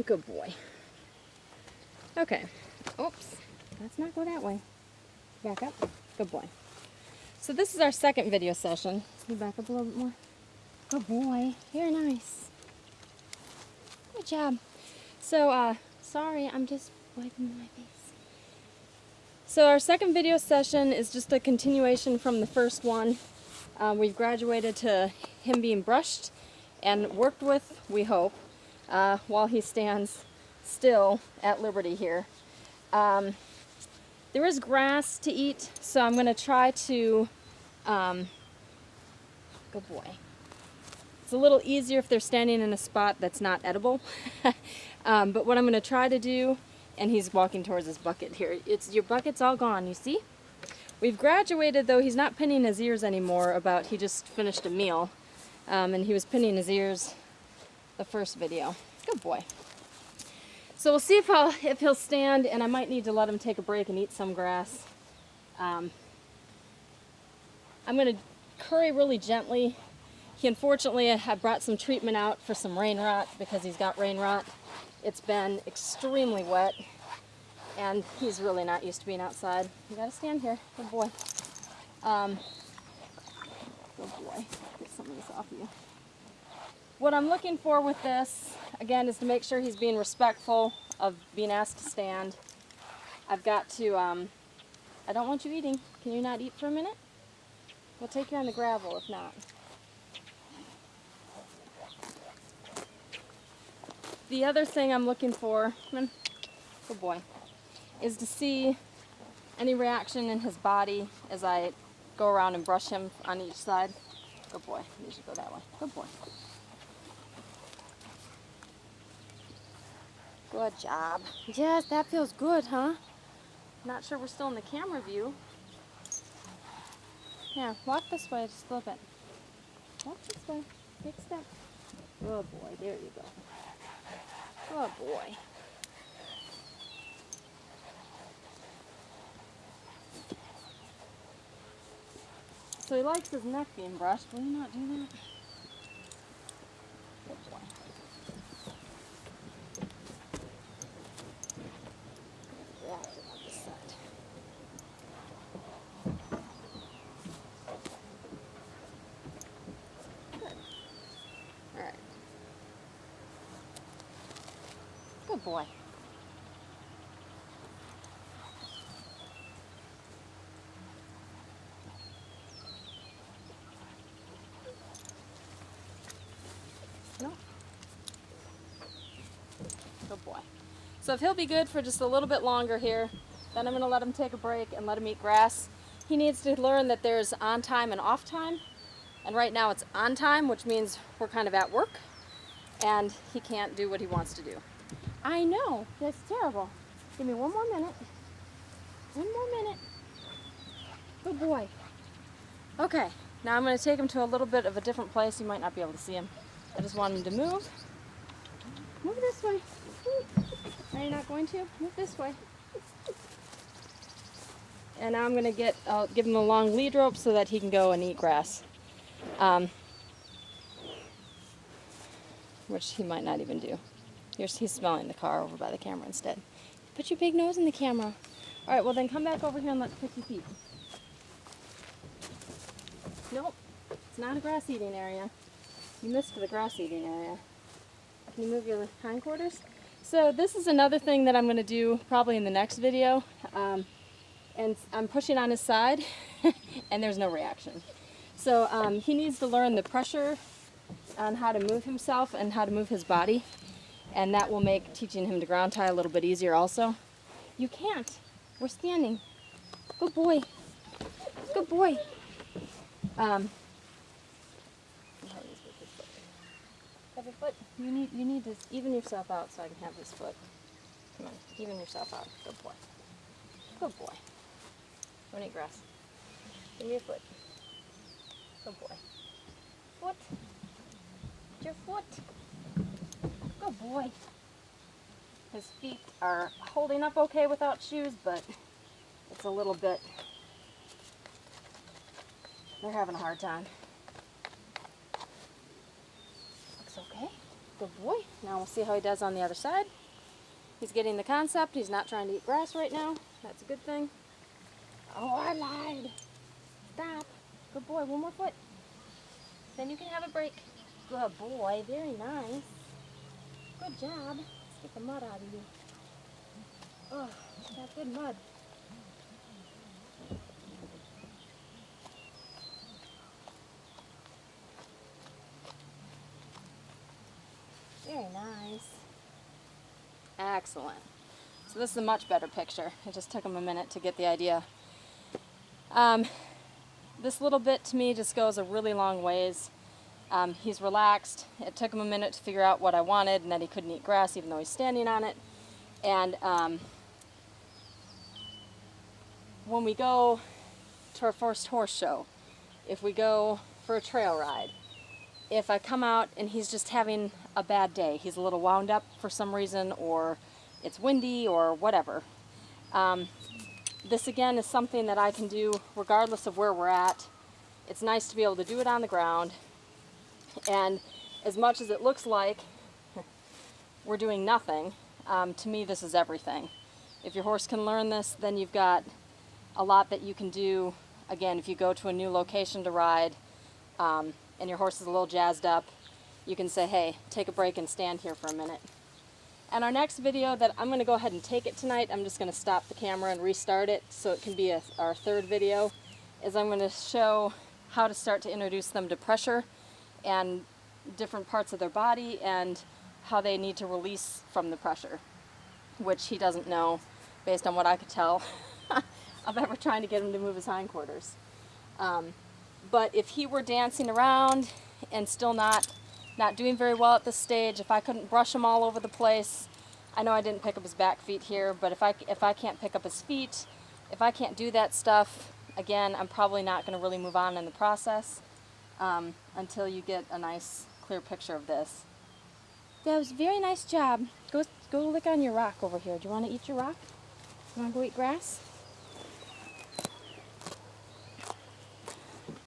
Good boy. Okay. Oops. Let's not go that way. Back up. Good boy. So this is our second video session. You back up a little bit more. Good boy. Very nice. Good job. So, sorry, I'm just wiping my face. So our second video session is just a continuation from the first one. We've graduated to him being brushed and worked with, we hope, while he stands still at liberty here. There is grass to eat, so I'm going to try to, good boy. It's a little easier if they're standing in a spot that's not edible. But what I'm going to try to do, and he's walking towards his bucket here. Your bucket's all gone, you see? We've graduated, though. He's not pinning his ears anymore. He just finished a meal, and he was pinning his ears the first video. Good boy. So we'll see if he'll stand, and I might need to let him take a break and eat some grass. I'm going to curry really gently. He unfortunately had brought some treatment out for some rain rot because he's got rain rot. It's been extremely wet, and he's really not used to being outside. You gotta stand here. Good boy. Good boy. Get some of this off of you. What I'm looking for with this, again, is to make sure he's being respectful of being asked to stand. I've got to, I don't want you eating. Can you not eat for a minute? We'll take you on the gravel if not. The other thing I'm looking for, good boy, is to see any reaction in his body as I go around and brush him on each side. Good boy. You should go that way. Good boy. Good job. Yes, that feels good, huh? Not sure we're still in the camera view. Yeah, walk this way just a little bit. Walk this way. Take a step. Good boy. There you go. Good boy. So he likes his neck being brushed. Will you not do that? Good boy. Wrap it on this side. Good. All right. Good boy. No. Good boy. So if he'll be good for just a little bit longer here, then I'm going to let him take a break and let him eat grass. He needs to learn that there's on time and off time. And right now it's on time, which means we're kind of at work. And he can't do what he wants to do. I know. That's terrible. Give me one more minute. One more minute. Good boy. Okay. Now I'm going to take him to a little bit of a different place. You might not be able to see him. I just want him to move. Move this way. Are you not going to? Move this way. And now I'm going to I'll give him a long lead rope so that he can go and eat grass. Which he might not even do. He's smelling the car over by the camera instead. Put your big nose in the camera. All right, well then come back over here and let's pick your feet. Nope, it's not a grass eating area. You missed the grass eating area. Can you move your hindquarters? So this is another thing that I'm going to do probably in the next video. And I'm pushing on his side and there's no reaction. So he needs to learn the pressure on how to move himself and how to move his body. And that will make teaching him to ground tie a little bit easier also. You can't. We're standing. Good boy. Good boy. Have your foot. You need to even yourself out so I can have this foot. Come on, even yourself out. Good boy. Good boy. Don't eat grass. Give me your foot. Good boy. Foot. Your foot. Good boy. His feet are holding up okay without shoes, but it's a little bit, they're having a hard time. Looks okay. Good boy. Now we'll see how he does on the other side. He's getting the concept. He's not trying to eat grass right now. That's a good thing. Oh, I lied. Stop. Good boy. One more foot. Then you can have a break. Good boy. Very nice. Good job. Let's get the mud out of you. Oh, that good mud. Very nice. Excellent. So this is a much better picture. It just took him a minute to get the idea. This little bit to me just goes a really long ways. He's relaxed. It took him a minute to figure out what I wanted and that he couldn't eat grass even though he's standing on it. And when we go to our first horse show, if we go for a trail ride, if I come out and he's just having a bad day, he's a little wound up for some reason, or it's windy or whatever, this again is something that I can do regardless of where we're at. It's nice to be able to do it on the ground, and as much as it looks like we're doing nothing, to me this is everything. If your horse can learn this, then you've got a lot that you can do. Again, if you go to a new location to ride, and your horse is a little jazzed up, you can say, hey, take a break and stand here for a minute. And our next video that I'm going to go ahead and take it tonight, I'm just going to stop the camera and restart it so it can be our third video, is I'm going to show how to start to introduce them to pressure and different parts of their body and how they need to release from the pressure, which he doesn't know based on what I could tell of ever trying to get him to move his hindquarters. But if he were dancing around and still not doing very well at this stage, if I couldn't brush him all over the place, I know I didn't pick up his back feet here, but if I can't pick up his feet, if I can't do that stuff, again, I'm probably not going to really move on in the process until you get a nice, clear picture of this. That was a very nice job. Go lick on your rock over here. Do you want to eat your rock? You want to go eat grass?